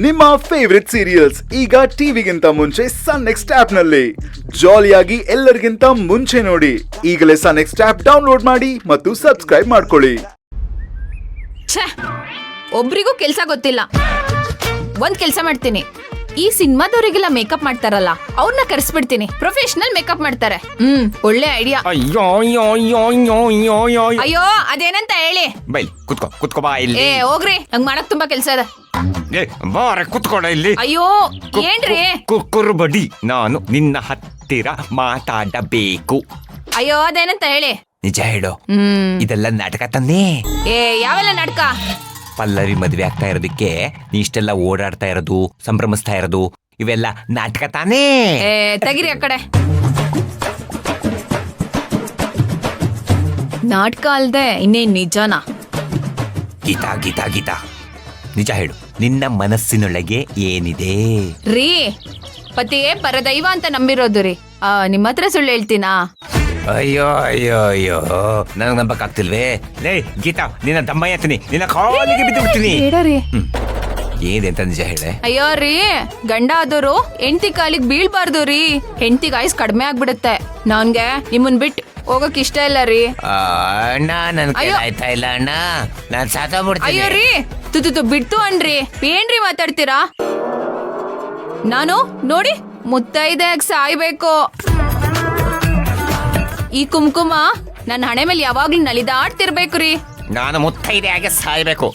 ನಿಮ್ಮ favourite serials ಈಗ ಟಿವಿಗಿಂತ ಮುಂಚೆ ಸನ್ ನೆಕ್ಸ್ಟ್ ಆಪ್ ನಲ್ಲಿ ಜಾಲಿಯಾಗಿ ಎಲ್ಲರಿಗಿಂತ ಮುಂಚೆ ನೋಡಿ. ಈಗಲೇ ಸನ್ ನೆಕ್ಸ್ಟ್ ಆಪ್ ಡೌನ್ಲೋಡ್ ಮಾಡಿ ಮತ್ತು ಸಬ್ಸ್ಕ್ರೈಬ್ ಮಾಡ್ಕೊಳ್ಳಿ. ಒಬ್ರಿಗೂ ಕೆಲ್ಸ ಗೊತ್ತಿಲ್ಲ. ಒಂದ್ ಕೆಲ್ಸ ಮಾಡ್ತೀನಿ, ಈ ಸಿನಿಮಾದವರಿಗೆಲ್ಲ ಮೇಕಪ್ ಮಾಡ್ತಾರಲ್ಲ ಅವ್ರನ್ನ ಕರೆಸ್ಬಿಡ್ತೀನಿ. ಪ್ರೊಫೆಷನಲ್ ಮೇಕಪ್ ಮಾಡ್ತಾರೆ. ಒಳ್ಳೆ ಐಡಿಯಾ. ಅಯ್ಯೋ ಅದೇನಂತ ಹೇಳಿ. ಕುತ್ಕೋ ಬಾ ಇಲ್ಲಿ. ಹೋಗ್ರಿ, ನಂಗ್ ಮಾಡಕ್ ತುಂಬಾ ಕೆಲ್ಸ ಇದೆ. ಕುತ್ಕೊಡ ಇಲ್ಲಿ. ಅಯ್ಯೋ ಏನ್ರಿ ಕುರ್ಬಡಿ, ನಾನು ನಿನ್ನ ಹತ್ತಿರ ಮಾತಾಡಬೇಕು. ಅಯ್ಯೋ ಅದೇನಂತ ಹೇಳಿ. ನಿಜ ಹೇಳು, ಇದೆಲ್ಲ ನಾಟಕ ತಾನೇ? ಯಾವೆಲ್ಲ ನಾಟಕ? ಪಲ್ಲವಿ ಮದ್ವೆ ಆಗ್ತಾ ಇರೋದಕ್ಕೆ ನೀ ಇಷ್ಟೆಲ್ಲ ಓಡಾಡ್ತಾ ಇರೋದು, ಸಂಭ್ರಮಿಸ್ತಾ ಇರೋದು, ಇವೆಲ್ಲ ನಾಟಕ ತಾನೇ? ತೆಗಿರಿ ಆ ಕಡೆ. ನಾಟಕ ಅಲ್ದೆ ಇನ್ನೇನ್ ನಿಜನಾ? ಗೀತಾ ಗೀತಾ ಗೀತಾ, ನಿಜ ಹೇಳು, ನಿನ್ನ ಮನಸ್ಸಿನೊಳಗೆ ಏನಿದೆ? ರೀ, ಪತಿಯೇ ಪರದೈವ ಅಂತ ನಂಬಿರೋದು ರೀ. ನಿಮ್ಮ ಹತ್ರ ಸುಳ್ಳು ಹೇಳ್ತೀನಾ? ಅಯ್ಯೋ ಅಯ್ಯೋ ಅಯ್ಯೋ, ನನಗ್ ನಂಬಕ್ ಆಗ್ತಿಲ್ವೇ? ಲೇ ಗೀತಾ, ನಿನ್ನ ದಮ್ಮಯ್ಯ ಅಂತೀನಿ, ನಿನ್ನ ಕಾಲಿಗೆ ಬಿದ್ದು ಬಿಡ್ತೀನಿ. ಏನಿದೆ ಅಂತ ನಿಜ ಹೇಳೆ. ಅಯ್ಯೋ ರೀ, ಗಂಡ ಆದವರು ಹೆಂಡತಿ ಕಾಲಿಗೆ ಬೀಳ್ಬಾರ್ದು ರೀ. ಹೆಂಡತಿಗೆ ಆಯ್ಸ್ ಕಡಿಮೆ ಆಗ್ಬಿಡುತ್ತೆ. ನನ್ಗೆ ನಿಮ್ಮನ್ ಬಿಟ್ಟು ಹೋಗಕ್ ಇಷ್ಟ ಇಲ್ಲ ರೀ. ಅಣ್ಣ ನನ್ ಆಯ್ತಾ ಇಲ್ಲ ಅಣ್ಣ, ನಾನ್ ಸಾತೋಗ್ಬಿಡ್ತೀನಿ. ಅಯ್ಯೋ ರೀ, ತುತು ಬಿಡ್ತು ಅನ್ರಿ. ಏನ್ರಿ ಮಾತಾಡ್ತೀರಾ? ನಾನು ನೋಡಿ ಮುತ್ತೈದೆಯಾಗಿ ಸಾಯ್ಬೇಕು. ಈ ಕುಂಕುಮ ನನ್ನ ಹಣೆ ಮೇಲೆ ಯಾವಾಗ್ಲೂ ನಲಿದಾಡ್ತಿರ್ಬೇಕು ರೀ. ನಾನು ಮುತ್ತೈದೆ ಆಗಿ ಸಾಯ್ಬೇಕು.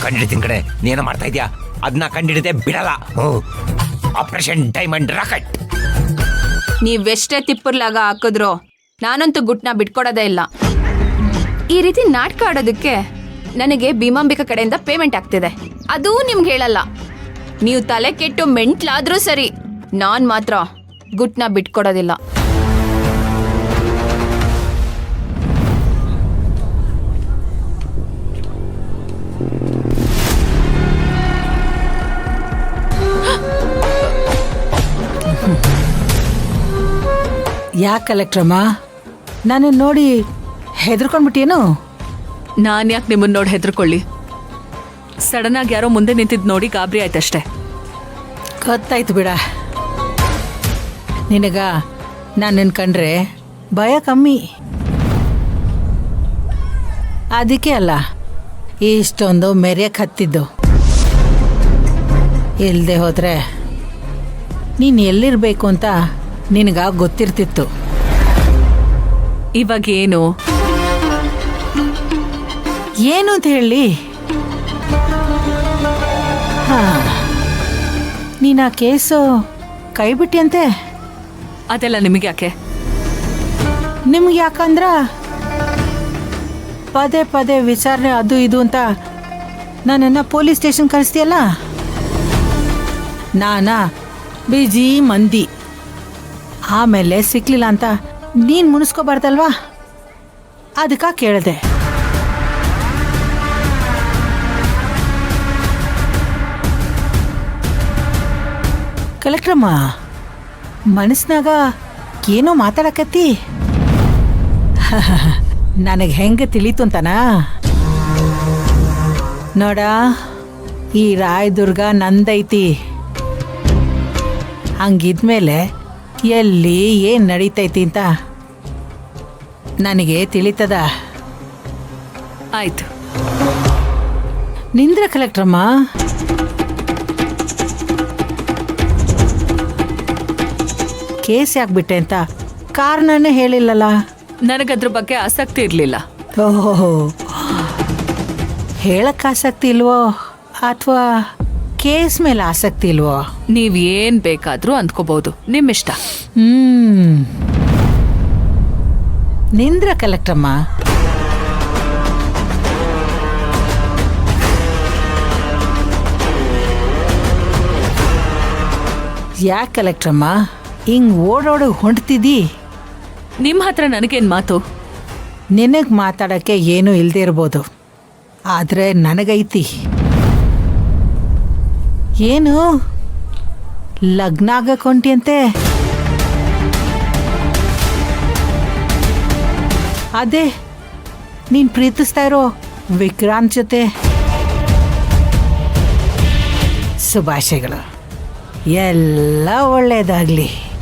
ಕಂಡಿಡಿತೀನಿ ಕಡೆ, ನೀನು ಮಾಡ್ತಾ ಇದ್ಯಾ? ಅದನ್ನ ಕಂಡಿಡಿದೆ ಬಿಡಲ್ಲ. Operation diamond rocket. ನೀವೆಷ್ಟೇ ತಿಪ್ಪರ್ಲಾಗ ಹಾಕಿದ್ರು ನಾನಂತೂ ಗುಟ್ನ ಬಿಟ್ಕೊಡೋದೇ ಇಲ್ಲ. ಈ ರೀತಿ ನಾಟಕ ಆಡೋದಕ್ಕೆ ನನಗೆ ಭೀಮಾಂಬಿಕಾ ಕಡೆಯಿಂದ ಪೇಮೆಂಟ್ ಆಗ್ತಿದೆ. ಅದು ನಿಮ್ಗೆ ಹೇಳಲ್ಲ. ನೀವು ತಲೆ ಕೆಟ್ಟು ಮೆಂಟ್ಲಾದ್ರೂ ಸರಿ, ನಾನ್ ಮಾತ್ರ ಗುಟ್ನ ಬಿಟ್ಕೊಡೋದಿಲ್ಲ. ಯಾಕೆ ಕಲೆಕ್ಟ್ರಮ್ಮ, ನಾನು ನೋಡಿ ಹೆದರ್ಕೊಂಡ್ಬಿಟ್ಟೇನು? ನಾನು ಯಾಕೆ ನಿಮ್ಮನ್ನ ನೋಡಿ ಹೆದರ್ಕೊಳ್ಳಿ? ಸಡನ್ ಆಗಿ ಯಾರೋ ಮುಂದೆ ನಿಂತಿದ್ದು ನೋಡಿ ಗಾಬರಿ ಆಯ್ತಷ್ಟೇ. ಗೊತ್ತಾಯ್ತು ಬಿಡ. ನಿನಗ ನಾನು ಕಂಡ್ರೆ ಭಯ ಕಮ್ಮಿ. ಅದಕ್ಕೆ ಅಲ್ಲ ಇಷ್ಟೊಂದು ಮೆರೆಯಕ್ಕೆ ಹತ್ತಿದ್ದು. ಇಲ್ಲದೆ ಹೋದ್ರೆ ನೀನು ಎಲ್ಲಿರ್ಬೇಕು ಅಂತ ನಿನಗ ಗೊತ್ತಿರ್ತಿತ್ತು. ಇವಾಗ ಏನು ಏನು ಅಂತ ಹೇಳಿ? ನೀನು ಆ ಕೇಸು ಕೈ ಬಿಟ್ಟಿಯಂತೆ. ಅದೆಲ್ಲ ನಿಮಗೆ ಯಾಕೆ? ನಿಮ್ಗೆ ಯಾಕಂದ್ರ ಪದೇ ಪದೇ ವಿಚಾರಣೆ ಅದು ಇದು ಅಂತ ನನ್ನನ್ನು ಪೊಲೀಸ್ ಸ್ಟೇಷನ್ ಕಳಿಸ್ತೀಯಲ್ಲ. ನಾನಾ ಬಿಜಿ ಮಂದಿ, ಆಮೇಲೆ ಸಿಕ್ಲಿಲ್ಲ ಅಂತ ನೀನು ಮುನಿಸ್ಕೋಬಾರ್ದಲ್ವಾ? ಅದಕ್ಕೆ ಕೇಳಿದೆ. ಕಲೆಕ್ಟ್ರಮ್ಮ, ಮನಸ್ನಾಗ ಏನೋ ಮಾತಾಡಕತ್ತಿ. ನನಗೆ ಹೆಂಗೆ ತಿಳಿತು ಅಂತನಾ? ನೋಡ, ಈ ರಾಯದುರ್ಗ ನಂದೈತಿ. ಹಂಗಿದ್ಮೇಲೆ ಎಲ್ಲಿ ಏನು ನಡೀತೈತಿ ಅಂತ ನನಗೆ ತಿಳಿತದ. ಆಯ್ತು, ನಿಂದ್ರ ಕಲೆಕ್ಟ್ರಮ್ಮ. ಕೇಸ್ ಯಾಕ್ಬಿಟ್ಟೆ ಅಂತ ಕಾರಣನೇ ಹೇಳಿಲ್ಲಲ್ಲ. ನನಗದ್ರ ಬಗ್ಗೆ ಆಸಕ್ತಿ ಇರಲಿಲ್ಲ. ಓಹೋ, ಹೇಳಕ್ಕೆ ಆಸಕ್ತಿ ಇಲ್ವೋ ಅಥವಾ ಕೇಸ್ ಮೇಲೆ ಆಸಕ್ತಿ ಇಲ್ವೋ? ನೀವ್ ಏನ್ ಬೇಕಾದ್ರೂ ಅಂದ್ಕೋಬಹುದು, ನಿಮ್ಮಿಷ್ಟ. ನಿಂದ್ರ ಕಲೆಕ್ಟ್ರಮ್ಮ. ಯಾಕೆ ಕಲೆಕ್ಟ್ರಮ್ಮ ಹಿಂಗ್ ಓಡೋಡು ಹೊಂಟ್ತಿದ್ದಿ? ನಿಮ್ಮ ಹತ್ರ ನನಗೇನ್ ಮಾತು? ನಿನಗೆ ಮಾತಾಡೋಕ್ಕೆ ಏನೂ ಇಲ್ಲದೆ ಇರ್ಬೋದು, ಆದರೆ ನನಗೈತಿ. ಏನು ಲಗ್ನ ಆಗಕ್ಕೆ ಹೊಂಟಿಯಂತೆ? ಅದೇ ನೀನು ಪ್ರೀತಿಸ್ತಾ ಇರೋ ವಿಕ್ರಾಂತ್ ಜೊತೆ. ಶುಭಾಶಯಗಳು. ಎಲ್ಲ ಒಳ್ಳೇದಾಗ್ಲಿ.